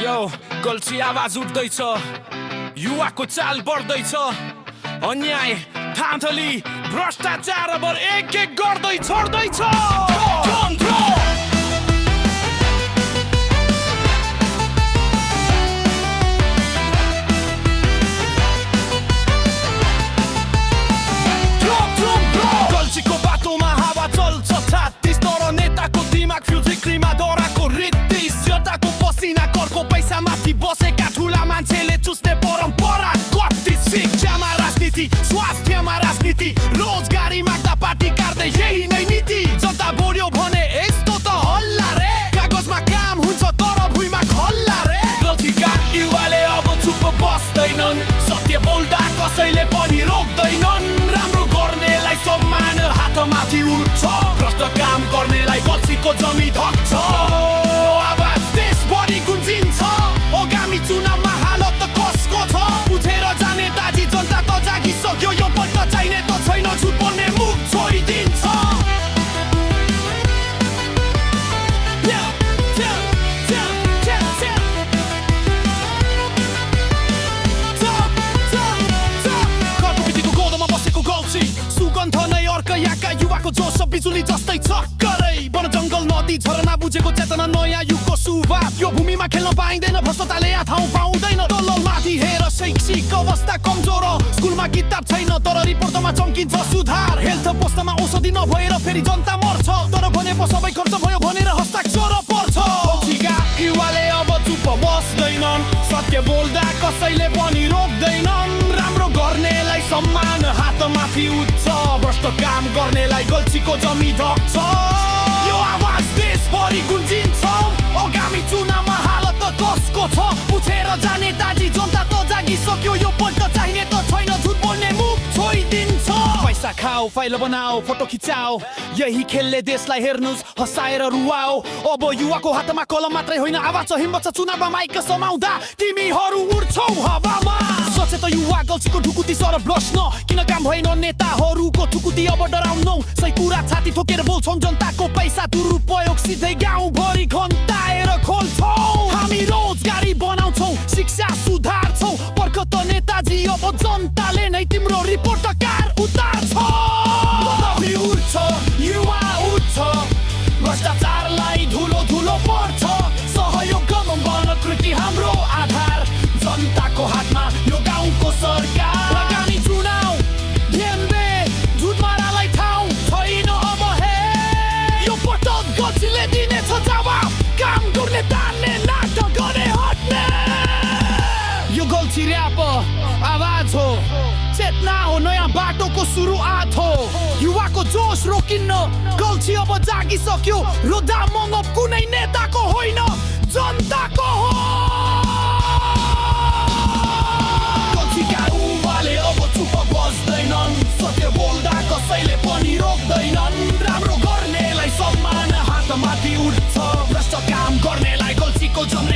यो गल्छी आवाज उठ्दैछ, युवाको चाल बढ्दैछ, अन्याय थाँथली भ्रष्टाचार अब एक एक गर्दै छोड्दैछ। गल्छीको बाटोमा हावा चल्छ छात्तीस, तर नेताको दिमाग फ्युल जिक्रीमा डराको रित्तिस, जनताको पसिना करको पैसा माथि बसेका ठुला मान्छेले चुस्ने परम्परा कति, शिक्षामा राजनीति, स्वास्थ्यमा राजनीति, रोजगारी माग्दा पार्टी काट्दै यही नै नीति। जनता बोल्यो भने यस्तो त हल्ला रे, कागजमा काम हुन्छ तर भुइँमा खल्ला रे। गल्तीका युवाले अब चुप बस्दैनन्, सत्य बोल्दा कसैले पनि रोक्दैनन्, राम्रो गर्नेलाई सम्मान हातमाथि उठ्छ, भ्रष्ट काम गर्नेलाई गल्छीको जमी धक्छ। आवाज देशभरि गुन्जिन्छ, आगामी चुनावमा हालत त कसको छ, उठेर जाने दाजी जनता त जागिसक्यो, यो पल्ट चाहिने त छैन, झुट बोल्ने मुख छोडिदिन्छ। सुगन्ध नै अर्कै याका युवाको जोस बिजुली जस्तै चक्करै, वन जङ्गल नदी झरना बुझेको चेतना नयाँ युगको सुरुवात। यो भूमिमा खेल्न पाइँदैन, भ्रष्टताले यहाँ ठाउँ पाउँदैन, तल माथि हेर शैक्षिक अवस्था कमजोर, स्कुलमा किताब छैन तर रिपोर्टमा चम्किन्छ सुधार, हेल्थ पोस्टमा औषधि नभएर फेरि जनता मर्छ, तर भने पो सबै खर्च भयो भनेर हस्ताक्षर पर्छ। गल्छीका युवाले अब चुप बस्दैनन्, सत्य बोल्दा कसैले पनि रोक्दैनन्, राम्रो गर्नेलाई सम्मान हातमाथि उठ्छ, भ्रष्ट काम गर्नेलाई गल्छीको जमी धक्छ। यो आवाज देशभरि गुन्जिन्छ, आगामी चुनावमा हालत त कसको छ, उठेर जाने दाजी जनता त जागिसक्यो, यो पल्ट चाहिने त छैन, झुट बोल्ने मुख छोडिदिन्छ। पैसा खाऊ, फाइल बनाऊ, फोटो खिचाऊ, यही खेलले देशलाई हेर्नुस् हँसाएर रुवाऊ। अब युवाको हातमा कलम मात्रै होइन, आवाज छ, हिम्मत छ, चुनावमा माइक समाउँदा तिमीहरू उड्छौ हावामा। सचे त युवा गल्छीको ढुकुटी सर ब्लस्न, किन काम भएन नेताहरूको ठुकुटी अब डराउनौ, सही कुरा छाती ठोकेर बोल्छौँ, जनताको पैसा दुरुपयोग सिधै गाउँभरि घन्टाएर खोल्छौँ, हामी रोजगारी बनाउँछौँ, शिक्षा सुधार्छौँ, पर्ख त नेताजी अब जनताले नै तिम्रो रिपोर्ट कार उतार्छ। उठ्छ युवा उठ्छ, भ्रष्टाचारलाई धुलो धुलो पर्छ, सहयोग गरौँ जनकृति हाम्रो आधार, जनताको हातमा यो गाउँको सरकार। आगामी चुनाव ध्यान दे, झुटमारालाई ठाउँ छैन अब हे, यो पटक गल्छीले दिनेछ जवाब, काम गर्ने तान्ने नाटक गरे हट्ने। यो गल्छी र्याप आवाज हो, चेतना हो, नयाँ बाटोको सुरुआत हो, युवाको जोस रोकिन्न, गल्छी अब जागिसक्यो, रोदा मङ्गप कुनै नेताको होइन जनताको हो। गल्छीका युवाले अब चुप बस्दैनन्, सत्य बोल्दा कसैले पनि रोक्दैनन्, राम्रो गर्नेलाई सम्मान हातमाथि उठ्छ, भ्रष्ट काम गर्नेलाई गल्छीको जमी